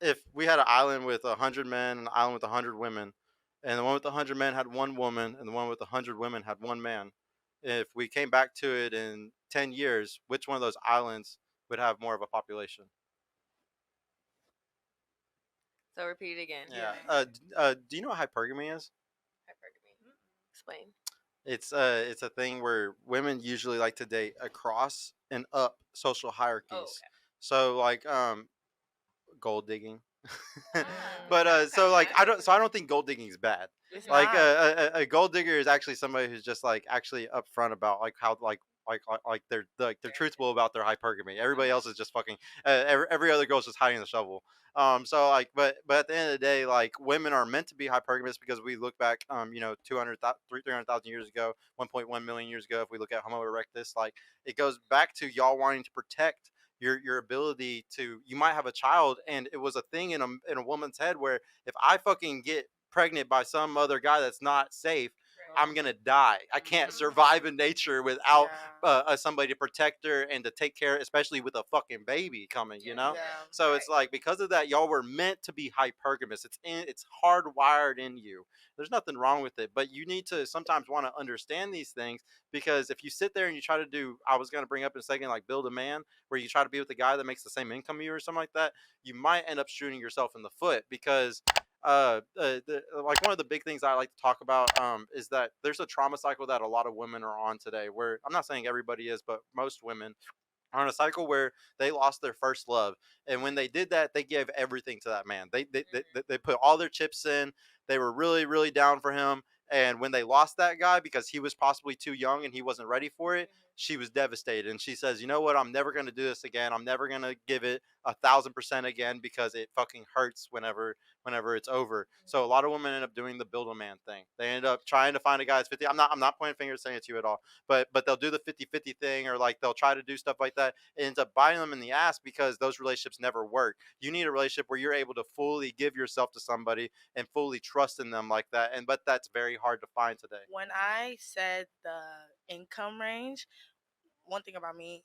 if we had an island with 100 men and an island with 100 women, and the one with 100 men had one woman, and the one with 100 women had one man, if we came back to it in 10 years, which one of those islands would have more of a population? So repeat it again. Yeah. Do you know what hypergamy is? Hypergamy. Explain. It's a thing where women usually like to date across and up social hierarchies. Oh, okay. So like gold digging. Mm. But That so sounds like nice. I don't think gold digging is bad. It's Like not. a gold digger is actually somebody who's just like actually upfront about like how like they're truthful about their hypergamy. Everybody else is just fucking every other girl's just hiding the shovel. So like but at the end of the day, like women are meant to be hypergamous because we look back 300,000 years ago, 1.1 million years ago. If we look at Homo erectus, like it goes back to y'all wanting to protect your ability to, you might have a child, and it was a thing in a woman's head where if I fucking get pregnant by some other guy that's not safe, I'm gonna die. I can't survive in nature without somebody to protect her and to take care, especially with a fucking baby coming. Yeah. So it's like because of that, y'all were meant to be hypergamous. It's hardwired in you. There's nothing wrong with it, but you need to sometimes want to understand these things, because if you sit there and you try to do, I was gonna bring up in a second, like build a man, where you try to be with a guy that makes the same income you or something like that, you might end up shooting yourself in the foot, because like one of the big things I like to talk about is that there's a trauma cycle that a lot of women are on today, where I'm not saying everybody is, but most women are on a cycle where they lost their first love, and when they did that, they gave everything to that man. They put all their chips in. They were really really down for him, and when they lost that guy because he was possibly too young and he wasn't ready for it, she was devastated, and she says, you know what, I'm never going to do this again. I'm never going to give it 1,000% again, because it fucking hurts whenever it's over. So a lot of women end up doing the build a man thing. They end up trying to find a guy that's 50. I'm not pointing fingers saying it to you at all, but they'll do the 50-50 thing, or like they'll try to do stuff like that. It ends up biting them in the ass because those relationships never work. You need a relationship where you're able to fully give yourself to somebody and fully trust in them like that. But that's very hard to find today. When I said the income range, one thing about me,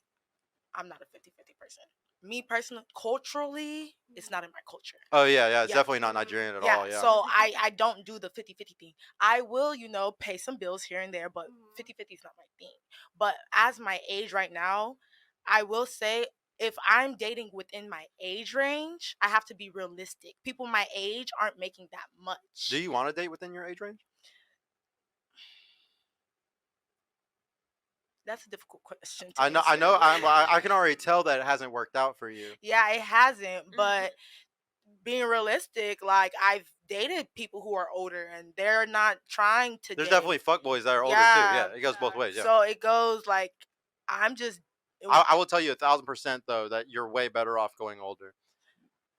I'm not a 50-50 person. Me personally, culturally, it's not in my culture. Oh yeah, it's Yeah. definitely not Nigerian at all. Yeah. So I don't do the 50-50 thing. I will, pay some bills here and there, but 50-50 is not my thing. But as my age right now, I will say if I'm dating within my age range, I have to be realistic. People my age aren't making that much. Do you want to date within your age range? That's a difficult question to I know. answer. I can already tell that it hasn't worked out for you. Yeah, it hasn't, but being realistic, like I've dated people who are older and they're not trying to There's date. definitely fuckboys that are older too. Yeah, it goes both ways. Yeah. So it goes like I'm just I will tell you 1,000% though that you're way better off going older.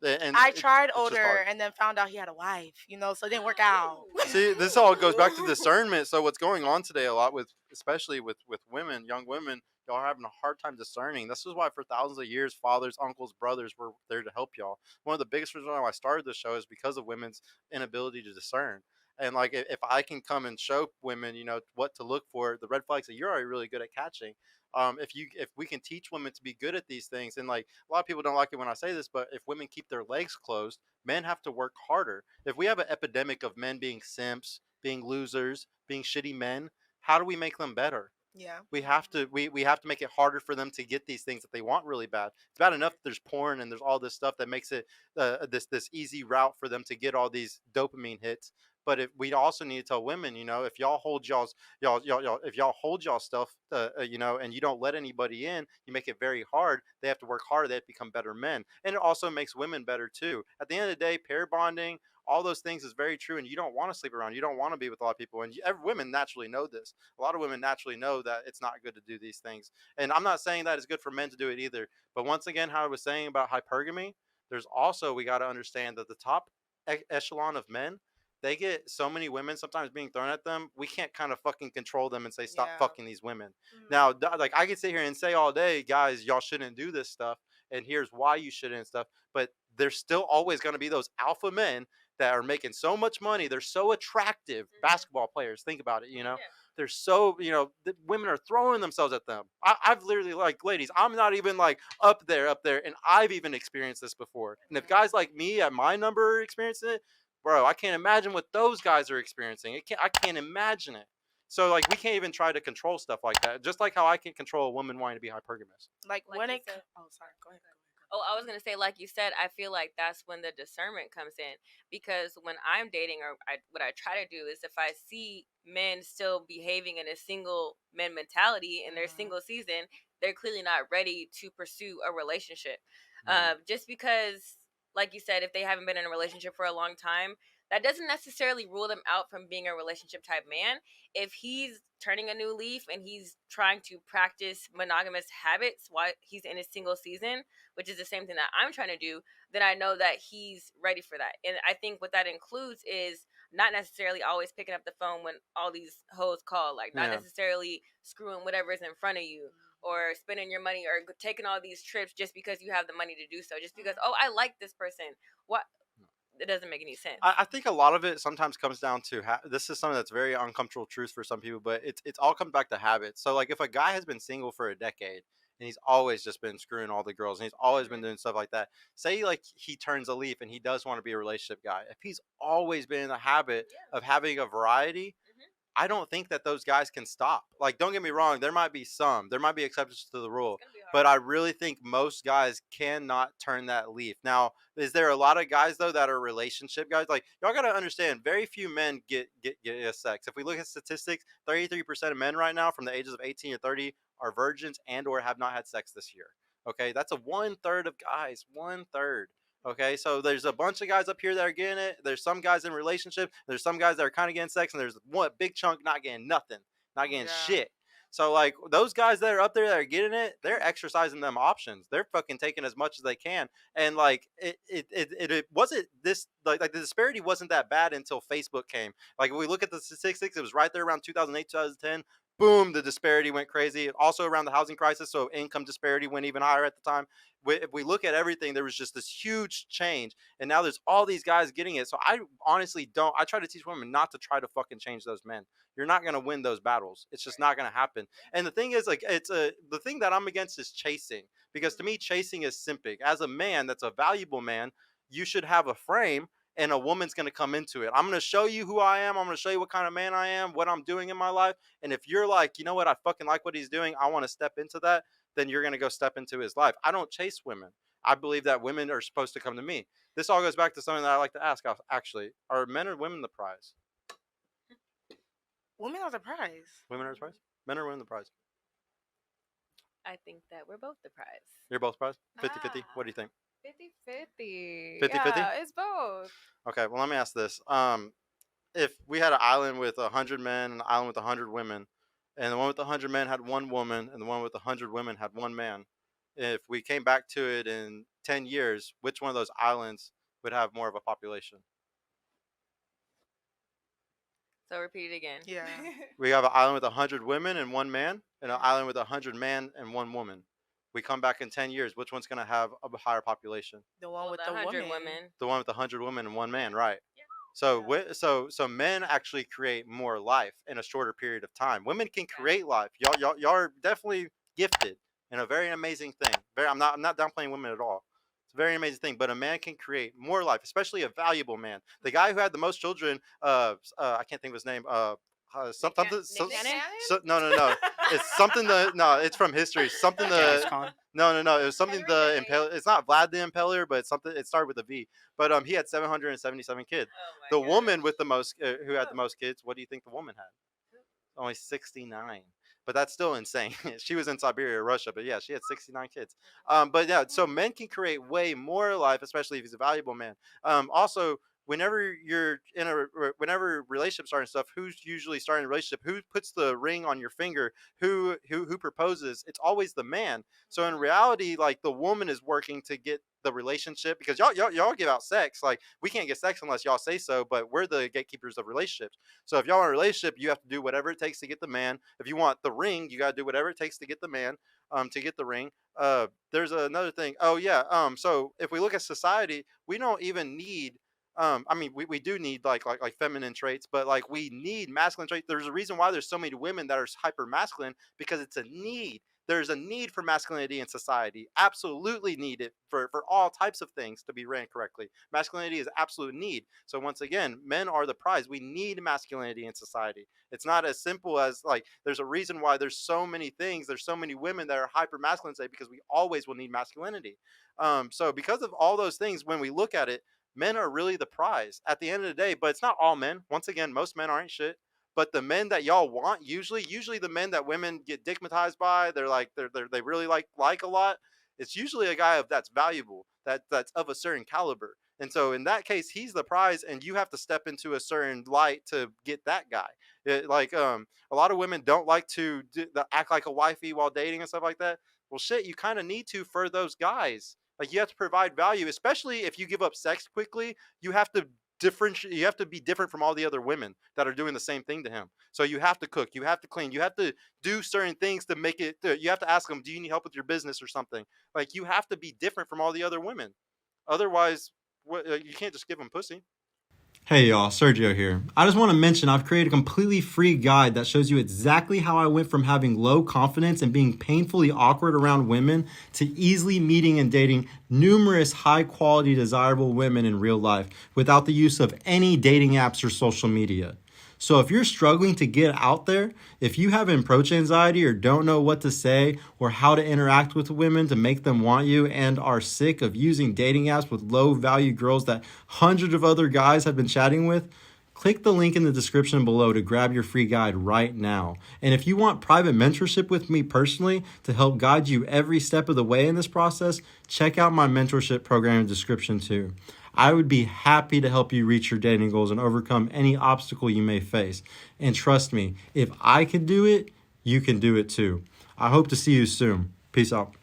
And I tried it's just older hard. and then found out he had a wife, so it didn't work out. See, this all goes back to discernment. So what's going on today a lot with, especially with women, young women, y'all are having a hard time discerning. This is why for thousands of years, fathers, uncles, brothers were there to help y'all. One of the biggest reasons why I started this show is because of women's inability to discern. And like if I can come and show women, what to look for, the red flags that you're already really good at catching. If we can teach women to be good at these things, and like a lot of people don't like it when I say this, but if women keep their legs closed, men have to work harder. If we have an epidemic of men being simps, being losers, being shitty men, how do we make them better? Yeah. We have to make it harder for them to get these things that they want really bad. It's bad enough that there's porn and there's all this stuff that makes it this easy route for them to get all these dopamine hits. But if we also need to tell women, if y'all hold if y'all hold y'all stuff, and you don't let anybody in, you make it very hard. They have to work harder. They have to become better men, and it also makes women better too. At the end of the day, pair bonding, all those things is very true, and you don't want to sleep around. You don't want to be with a lot of people, and women naturally know this. A lot of women naturally know that it's not good to do these things, and I'm not saying that it's good for men to do it either. But once again, how I was saying about hypergamy, there's also, we got to understand that the top echelon of men, they get so many women sometimes being thrown at them. We can't kind of fucking control them and say stop fucking these women. Now, like I could sit here and say all day, guys, y'all shouldn't do this stuff, and here's why you shouldn't and stuff. But there's still always going to be those alpha men that are making so much money. They're so attractive, basketball players. Think about it, they're so, the women are throwing themselves at them. I've literally, like, ladies, I'm not even like up there, and I've even experienced this before. And if guys like me at my number are experiencing it, bro, I can't imagine what those guys are experiencing. I can't imagine it. So like we can't even try to control stuff like that. Just like how I can't control a woman wanting to be hypergamous. Like Like when you it. said. Oh, sorry. Go ahead. Oh, I was gonna say, like you said, I feel like that's when the discernment comes in, because when I'm dating, or what I try to do is, if I see men still behaving in a single men mentality in their single season, they're clearly not ready to pursue a relationship. Just because, like you said, if they haven't been in a relationship for a long time, that doesn't necessarily rule them out from being a relationship type man. If he's turning a new leaf and he's trying to practice monogamous habits while he's in a single season, which is the same thing that I'm trying to do, then I know that he's ready for that. And I think what that includes is not necessarily always picking up the phone when all these hoes call, like not Yeah. necessarily screwing whatever's in front of you, or spending your money, or taking all these trips just because you have the money to do so, just because, oh, I like this person. What? It doesn't make any sense. I think a lot of it sometimes comes down to this is something that's very uncomfortable truth for some people, but it's all comes back to habits. So like if a guy has been single for a decade and he's always just been screwing all the girls and he's always been doing stuff like that, say like he turns a leaf and he does want to be a relationship guy. If he's always been in the habit of having a variety, I don't think that those guys can stop. Like, don't get me wrong, there might be exceptions to the rule, but I really think most guys cannot turn that leaf. Now, is there a lot of guys though that are relationship guys? Like, y'all gotta understand, very few men get sex. If we look at statistics, 33% of men right now from the ages of 18 to 30 are virgins and or have not had sex this year. Okay, that's a 1/3 of guys. 1/3. Okay, so there's a bunch of guys up here that are getting it. There's some guys in relationships. There's some guys that are kind of getting sex, and there's one big chunk not getting nothing, not getting shit. So like those guys that are up there that are getting it, they're exercising them options. They're fucking taking as much as they can, and like it wasn't this like the disparity wasn't that bad until Facebook came. Like if we look at the statistics, it was right there around 2008, 2010. Boom, the disparity went crazy. Also around the housing crisis, so income disparity went even higher at the time. If we look at everything, there was just this huge change, and now there's all these guys getting it. So I honestly don't. I try to teach women not to try to fucking change those men. You're not gonna win those battles. It's just not gonna happen. And the thing is, like, the thing that I'm against is chasing, because to me, chasing is simping. As a man, that's a valuable man, you should have a frame. And a woman's going to come into it. I'm going to show you who I am. I'm going to show you what kind of man I am, what I'm doing in my life. And if you're like, you know what, I fucking like what he's doing, I want to step into that, then you're going to go step into his life. I don't chase women. I believe that women are supposed to come to me. This all goes back to something that I like to ask, actually. Are men or women the prize? Women are the prize. Women are the prize? Men or women the prize? I think that we're both the prize. You're both prize? 50-50? What do you think? 50-50. 50-50? Yeah, it's both. Okay, well, let me ask this. If we had an island with 100 men and an island with 100 women, and the one with 100 men had one woman, and the one with 100 women had one man, if we came back to it in 10 years, which one of those islands would have more of a population? So repeat it again. Yeah. We have an island with 100 women and one man, and an island with 100 men and one woman. We come back in 10 years, which one's going to have a higher population? The one with the the 100 woman. women. The one with 100 women and one man, right? So men actually create more life in a shorter period of time. Women can create life. Y'all are definitely gifted and a very amazing thing. I'm not downplaying women at all. It's a very amazing thing. But a man can create more life, especially a valuable man. The guy who had the most children, I can't think of his name. Something. No. It's something no. It's from history. Something Genghis the Khan. no. It was something Henry the VIII. Impaler. It's not Vlad the Impaler, but it's something. It started with a V. But he had 777 kids. Oh my The gosh. woman with the most, who had the most kids, what do you think the woman had? Only 69. But that's still insane. She was in Siberia, Russia, but yeah, she had 69 kids. But yeah, so men can create way more life, especially if he's a valuable man. Also, whenever you're in whenever relationships start and stuff, who's usually starting a relationship? Who puts the ring on your finger? Who proposes? It's always the man. So in reality, like the woman is working to get the relationship, because y'all give out sex. Like we can't get sex unless y'all say so, but we're the gatekeepers of relationships. So if y'all are in a relationship, you have to do whatever it takes to get the man. If you want the ring, you got to do whatever it takes to get the man, to get the ring. There's another thing. Oh yeah. So if we look at society, we don't even need I mean, we do need like feminine traits, but like we need masculine traits. There's a reason why there's so many women that are hyper masculine, because it's a need. There's a need for masculinity in society. Absolutely needed for all types of things to be ran correctly. Masculinity is absolute need. So once again, men are the prize. We need masculinity in society. It's not as simple as like there's a reason why there's so many things. There's so many women that are hyper masculine today, because we always will need masculinity. So because of all those things, when we look at it, men are really the prize at the end of the day. But it's not all men. Once again, most men aren't shit. But the men that y'all want, usually the men that women get digmatized by, they're like they really like a lot. It's usually a guy that's valuable, that's of a certain caliber. And so in that case, he's the prize, and you have to step into a certain light to get that guy. A lot of women don't like to act like a wifey while dating and stuff like that. Well, shit, you kind of need to for those guys. Like you have to provide value, especially if you give up sex quickly. You have to differentiate. You have to be different from all the other women that are doing the same thing to him. So you have to cook, you have to clean, you have to do certain things to make it. You have to ask them, "Do you need help with your business or something?" Like you have to be different from all the other women. Otherwise, you can't just give them pussy. Hey y'all, Sergio here. I just want to mention I've created a completely free guide that shows you exactly how I went from having low confidence and being painfully awkward around women to easily meeting and dating numerous high quality desirable women in real life without the use of any dating apps or social media. So if you're struggling to get out there, if you have approach anxiety or don't know what to say or how to interact with women to make them want you, and are sick of using dating apps with low value girls that hundreds of other guys have been chatting with, click the link in the description below to grab your free guide right now. And if you want private mentorship with me personally to help guide you every step of the way in this process, check out my mentorship program in the description too. I would be happy to help you reach your dating goals and overcome any obstacle you may face. And trust me, if I can do it, you can do it too. I hope to see you soon. Peace out.